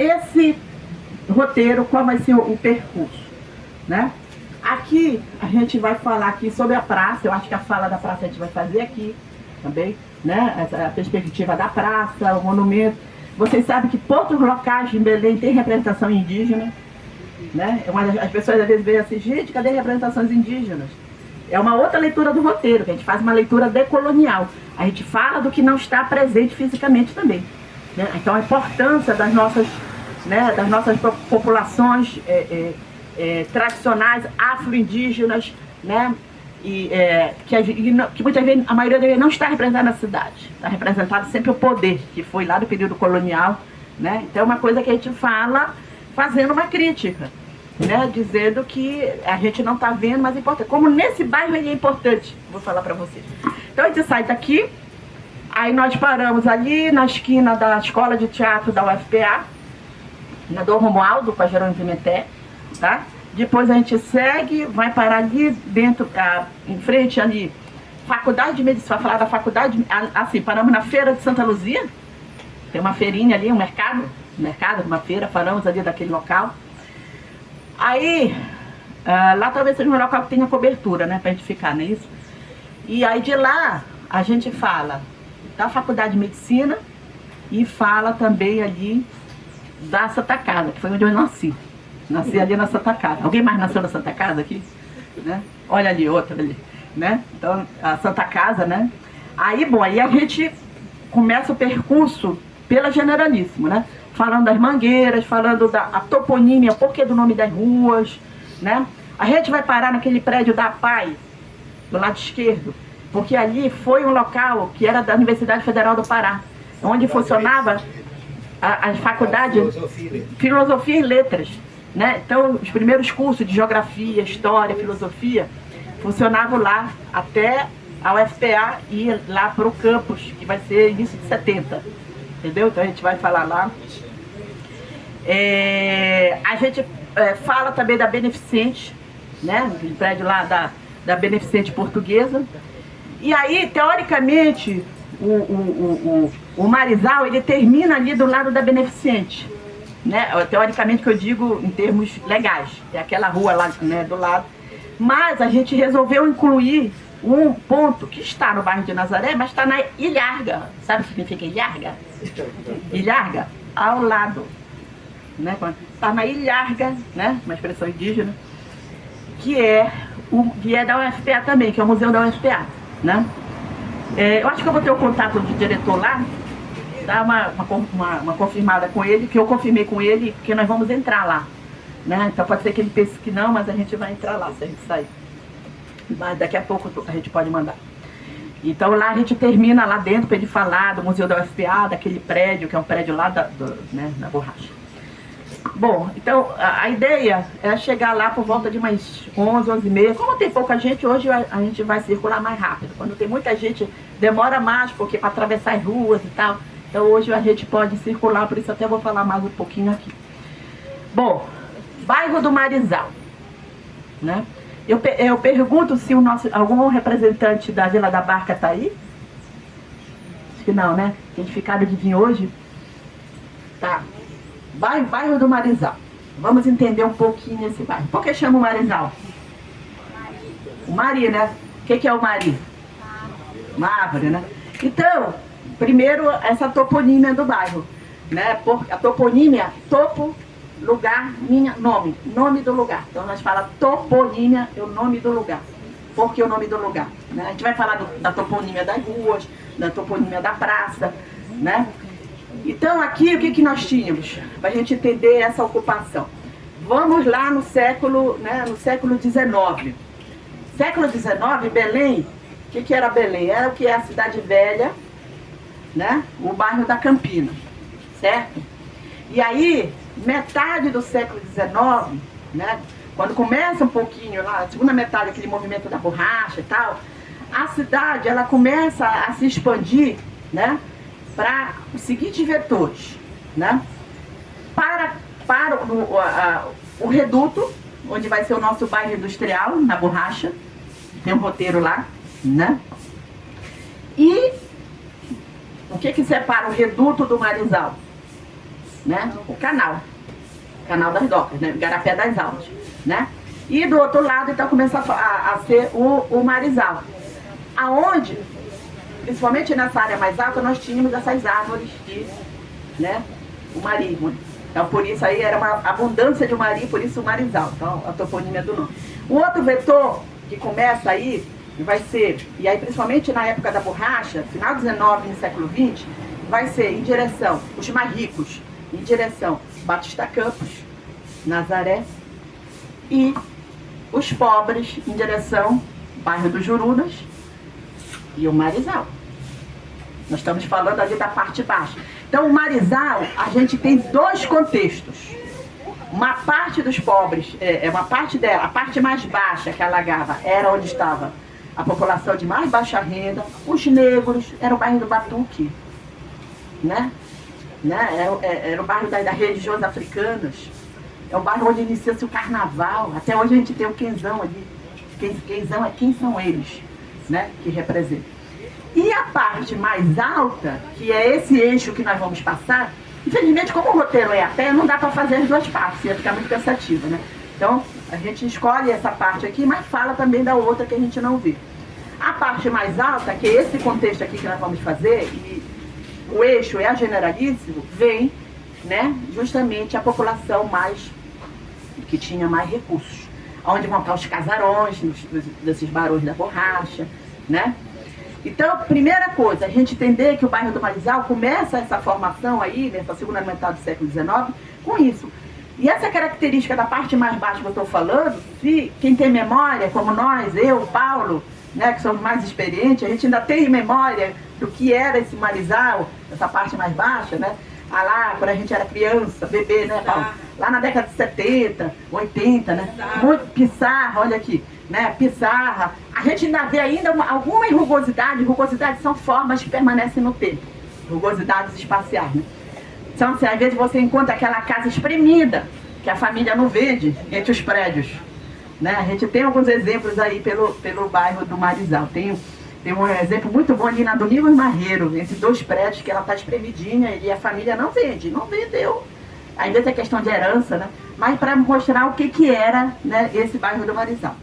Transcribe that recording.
esse roteiro, qual vai ser o percurso, né? Aqui a gente vai falar aqui sobre a praça. Eu acho que a fala da praça a gente vai fazer aqui também, né? A perspectiva da praça, o monumento. Vocês sabem que poucos locais em Belém tem representação indígena, né? As pessoas às vezes veem assim, gente, cadê representações indígenas? É uma outra leitura do roteiro, que a gente faz uma leitura decolonial. A gente fala do que não está presente fisicamente também, né? Então a importância das nossas populações tradicionais afro-indígenas, né? Que muitas vezes a maioria deles não está representada na cidade, está representado sempre o poder, que foi lá do período colonial, né? Então é uma coisa que a gente fala fazendo uma crítica, né? Dizendo que a gente não está vendo, mas é importante. Como nesse bairro ele é importante, vou falar para vocês. Então a gente sai daqui, aí nós paramos ali na esquina da Escola de Teatro da UFPA, na Dom Romualdo, com a Jerônimo Pimentel, tá? Depois a gente segue, vai parar ali dentro, em frente ali, Faculdade de Medicina, vai falar da faculdade, assim, paramos na Feira de Santa Luzia, tem uma feirinha ali, um mercado, uma feira, paramos ali daquele local. Aí, lá talvez seja um local que tenha cobertura, né, pra gente ficar, não é isso? E aí de lá, a gente fala da Faculdade de Medicina e fala também ali da Santa Casa, que foi onde eu nasci. Nasci ali na Santa Casa. Alguém mais nasceu na Santa Casa aqui? Né? Olha ali, outra ali, né? Então, a Santa Casa, né? Aí, bom, aí a gente começa o percurso pela Generalíssimo, né? Falando das mangueiras, falando da toponímia, porquê do nome das ruas, né? A gente vai parar naquele prédio da PAI, do lado esquerdo, porque ali foi um local que era da Universidade Federal do Pará, onde funcionava a faculdade Filosofia e Letras, né? Então, os primeiros cursos de Geografia, História, Filosofia, funcionavam lá até a UFPA ir lá para o campus, que vai ser início de 70, entendeu? Então a gente vai falar lá. A gente fala também da Beneficente, né? O prédio lá da Beneficente Portuguesa. E aí, teoricamente, o Marizal, ele termina ali do lado da Beneficente, né? Teoricamente, que eu digo em termos legais, é aquela rua lá, né, do lado. Mas a gente resolveu incluir um ponto que está no bairro de Nazaré, mas está na Ilharga. Sabe o que significa Ilharga? Ilharga, ao lado, né? Está na Ilharga, né? Uma expressão indígena, que é da UFPA também, que é o Museu da UFPA, né? Eu acho que eu vou ter o contato do diretor lá, dar uma confirmada com ele, que eu confirmei com ele, que nós vamos entrar lá, né? Então pode ser que ele pense que não, mas a gente vai entrar lá se a gente sair. Mas daqui a pouco a gente pode mandar. Então lá a gente termina lá dentro para ele falar do Museu da UFPA, daquele prédio, que é um prédio lá né, da borracha. Bom, então a ideia é chegar lá por volta de umas 11, 11h30. Como tem pouca gente, hoje a gente vai circular mais rápido. Quando tem muita gente, demora mais, porque para atravessar as ruas e tal. Então hoje a gente pode circular, por isso até vou falar mais um pouquinho aqui. Bom, bairro do Marizal, né? Eu pergunto se algum representante da Vila da Barca está aí. Acho que não, né? Tem ficado de vir hoje. Tá. Bairro do Marizal. Vamos entender um pouquinho esse bairro. Por que chama o Marizal? O Mari, né? O que é o Mari? Uma árvore, né? Então, primeiro, essa toponímia do bairro, né? A toponímia, topo, lugar, nome do lugar. Então nós falamos toponímia, é o nome do lugar. Por que o nome do lugar? Né? A gente vai falar da toponímia das ruas, da toponímia da praça, né? Então aqui o que nós tínhamos? Para a gente entender essa ocupação. Vamos lá no século, né, no século XIX. Século XIX, Belém, o que era Belém? Era o que é a Cidade Velha, né? O bairro da Campina, certo? E aí, metade do século XIX, né, quando começa um pouquinho lá, a segunda metade, aquele movimento da borracha e tal, a cidade ela começa a se expandir, né, para os seguintes vetores, né? Para o Reduto, onde vai ser o nosso bairro industrial, na borracha, tem um roteiro lá, né? E o que separa o Reduto do Marizal? né? O canal das Docas, né? Igarapé das Almas, né? E do outro lado, então, começa a ser o Marizal, aonde, principalmente nessa área mais alta, nós tínhamos essas árvores de, né? O marismo. Então, por isso aí era uma abundância de mari, por isso o Marizal, então a toponímia do nome. O outro vetor que começa aí vai ser, e aí principalmente na época da borracha, final do 19 e século 20, vai ser em direção, os mais ricos, em direção Batista Campos, Nazaré, e os pobres em direção bairro dos Jurunas e o Marizal. Nós estamos falando ali da parte baixa. Então o Marizal, a gente tem dois contextos. Uma parte dos pobres, uma parte dela, a parte mais baixa que alagava era onde estava a população de mais baixa renda, os negros, era o bairro do Batuque, né? Era o bairro das religiões africanas, é o bairro onde inicia-se o carnaval, até hoje a gente tem o quenzão ali, quenzão é quem são eles, né? Que representa. E a parte mais alta, que é esse eixo que nós vamos passar, infelizmente, como o roteiro é a pé, não dá para fazer as duas partes, ia ficar muito cansativo, né? Então, a gente escolhe essa parte aqui, mas fala também da outra que a gente não vê. A parte mais alta, que é esse contexto aqui que nós vamos fazer, e o eixo é a Generalíssimo, vem, né, justamente a população que tinha mais recursos. Onde vão estar os casarões, desses barões da borracha, né? Então, primeira coisa, a gente entender que o bairro do Marizal começa essa formação aí, nessa segunda metade do século XIX, com isso. E essa característica da parte mais baixa que eu estou falando, se quem tem memória, como nós, eu, Paulo, né, que somos mais experientes, a gente ainda tem memória do que era esse Marizal, essa parte mais baixa, né? Ah lá, quando a gente era criança, bebê, né, Paulo? Lá na década de 70, 80, né? Muito Pissarra, olha aqui, né? Pissarra. A gente ainda vê ainda algumas rugosidades. Rugosidades são formas que permanecem no tempo. Rugosidades espaciais, né? Então, às vezes você encontra aquela casa espremida, que a família não vende entre os prédios, né? A gente tem alguns exemplos aí pelo bairro do Marizal. Tem um exemplo muito bom ali na Domingos Marreiro, entre dois prédios, que ela está espremidinha e a família não vende, não vendeu. Às vezes é questão de herança, né? Mas para mostrar o que era, né, esse bairro do Marizal.